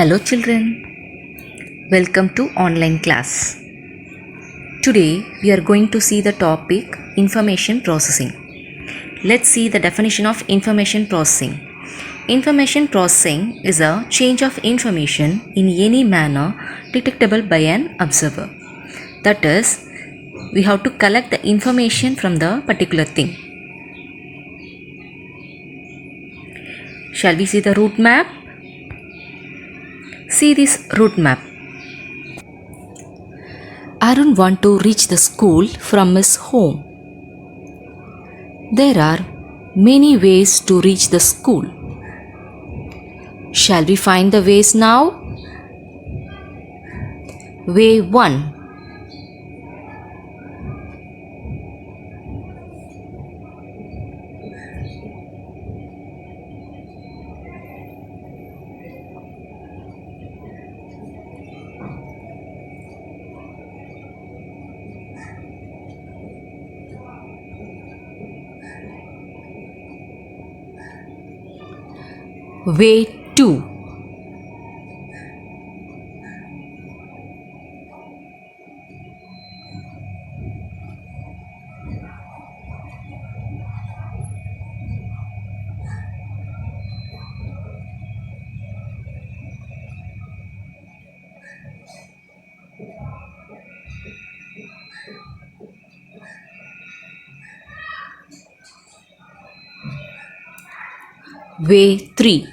Hello children, welcome to online class. Today we are going to see the topic information processing. Let's see the definition of information processing. Information processing is a change of information in any manner detectable by an observer. That is, we have to collect the information from the particular thing. Shall we see the route map? See this route map. Arun wants to reach the school from his home. There are many ways to reach the school. Shall we find the ways now? Way 1. Way 2. Way 3.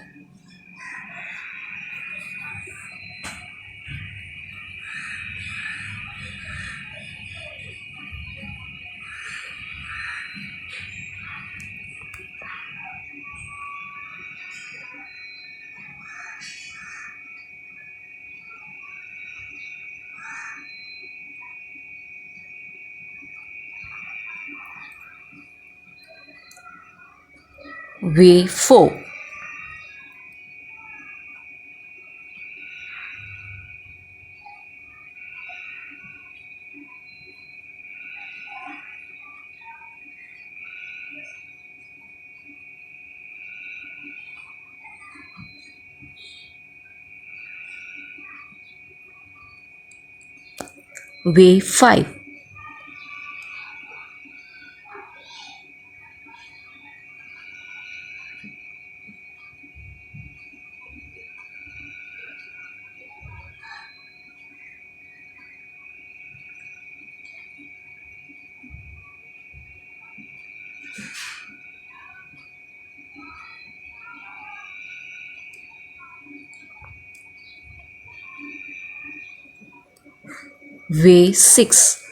Way 4. Way 5. Way 6.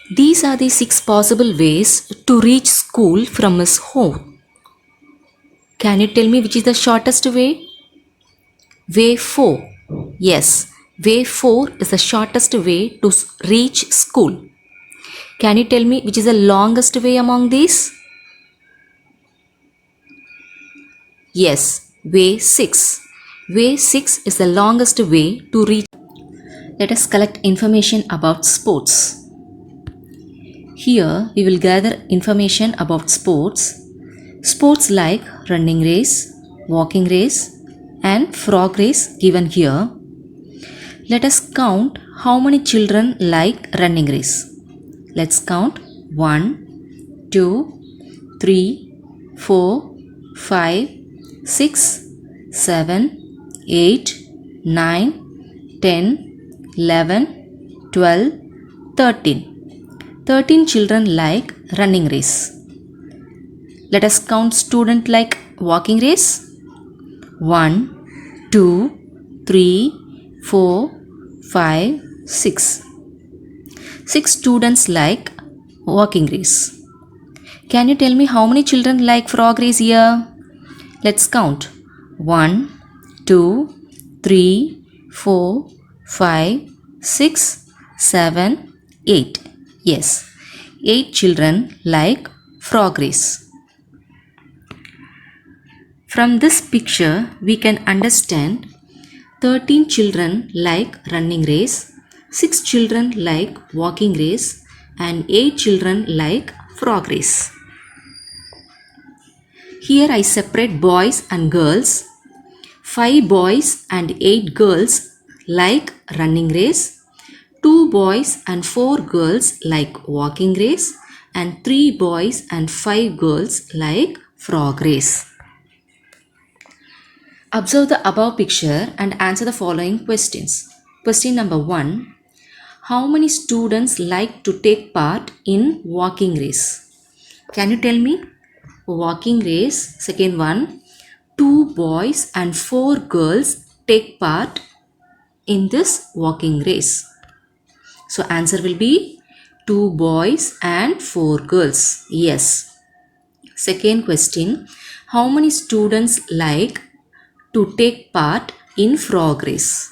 These are the 6 possible ways to reach school from his home. Can you tell me which is the shortest way? Way 4. Yes, way 4 is the shortest way to reach school. Can you tell me which is the longest way among these? Yes, way 6. Way 6 is the longest way to reach. Let us collect information about sports. Here we will gather information about sports. Sports like running race, walking race and frog race given here. Let us count how many children like running race. Let's count 1, 2, 3, 4, 5, 6, 7, 8, 9, 10, 11, 12, 13. 13 children like running race. Let us count student like walking race. 1, 2, 3, 4, 5, 6. 6 students like walking race. Can you tell me how many children like frog race here? Let's count. 1, 2, 3, 4, 5, 6, 7, 8. Yes, 8 children like frog race. From this picture, we can understand 13 children like running race, 6 children like walking race, and 8 children like frog race. Here I separate boys and girls. 5 boys and 8 girls like running race, 2 boys and 4 girls like walking race, and 3 boys and 5 girls like frog race. Observe the above picture and answer the following questions. Question number 1. How many students like to take part in walking race? Can you tell me? Walking race. Second one. 2 boys and 4 girls take part in this walking race. So answer will be 2 boys and 4 girls. Yes. Second question. How many students like to take part in frog race?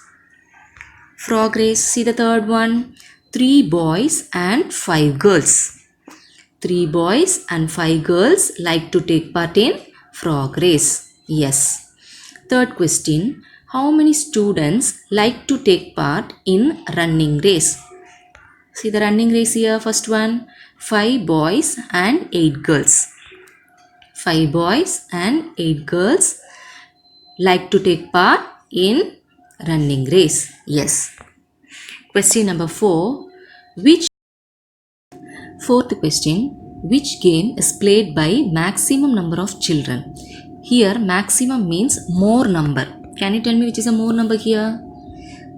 Frog race. See the third one. 3 boys and 5 girls. 3 boys and 5 girls like to take part in frog race. Yes. Third question. How many students like to take part in running race? See the running race here. First one. 5 boys and 8 girls. 5 boys and 8 girls like to take part in running race. Yes. Question number 4. Fourth question. Which game is played by maximum number of children? Here maximum means more number. Can you tell me which is a more number here?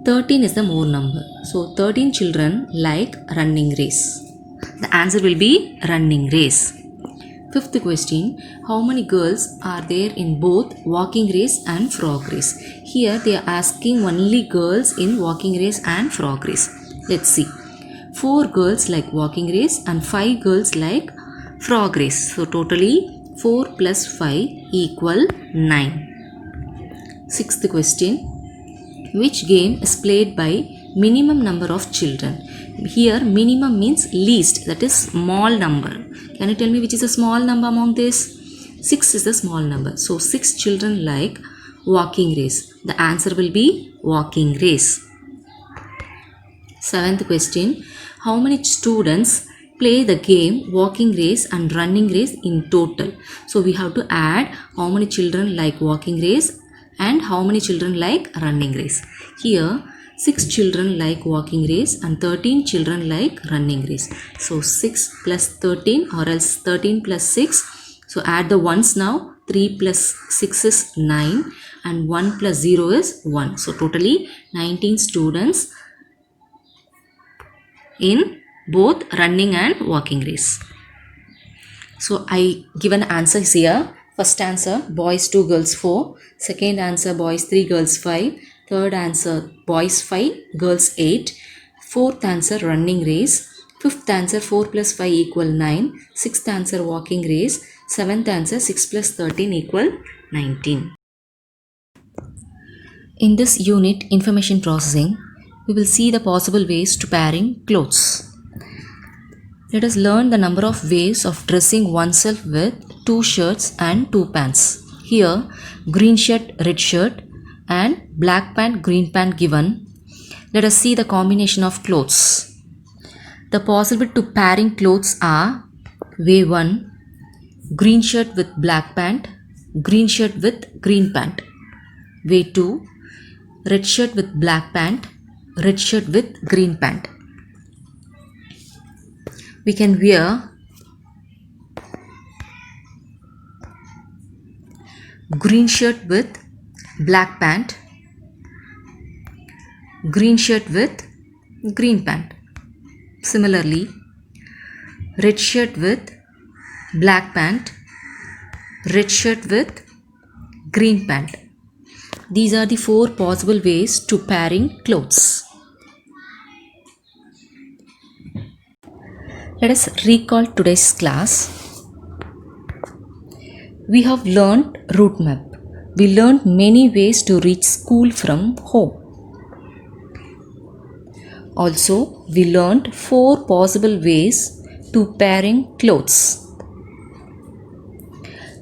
13 is the more number. So 13 children like running race. The answer will be running race. Fifth question. How many girls are there in both walking race and frog race? Here they are asking only girls in walking race and frog race. Let's see. 4 girls like walking race and 5 girls like frog race. So totally 4 plus 5 equal 9. Sixth question. Which game is played by minimum number of children? Here minimum means least, that is small number. Can you tell me which is a small number among this? 6 is the small number. So 6 children like walking race. The answer will be walking race. Seventh question. How many students play the game walking race and running race in total? So we have to add how many children like walking race and how many children like running race. Here 6 children like walking race and 13 children like running race. So 6 plus 13 or else 13 plus 6. So add the ones now. 3 plus 6 is 9 and 1 plus 0 is 1. So totally 19 students in both running and walking race. So I given answers here. First answer boys 2 girls 4. Second answer boys 3 girls 5. Third answer boys 5 girls 8. Fourth answer running race. Fifth answer 4 plus 5 equal 9. Sixth answer walking race. Seventh answer 6 plus 13 equal 19. In this unit information processing, we will see the possible ways to pairing clothes. Let us learn the number of ways of dressing oneself with 2 shirts and 2 pants. Here, green shirt, red shirt and black pant, green pant given. Let us see the combination of clothes. The possible to pairing clothes are way 1, green shirt with black pant, green shirt with green pant. Way 2, red shirt with black pant, red shirt with green pant. We can wear green shirt with black pant, green shirt with green pant. Similarly, red shirt with black pant, red shirt with green pant. These are the 4 possible ways to pairing clothes. Let us recall today's class. We have learned route map. We learned many ways to reach school from home. Also, we learned 4 possible ways to pairing clothes.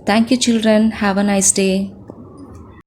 Thank you children. Have a nice day.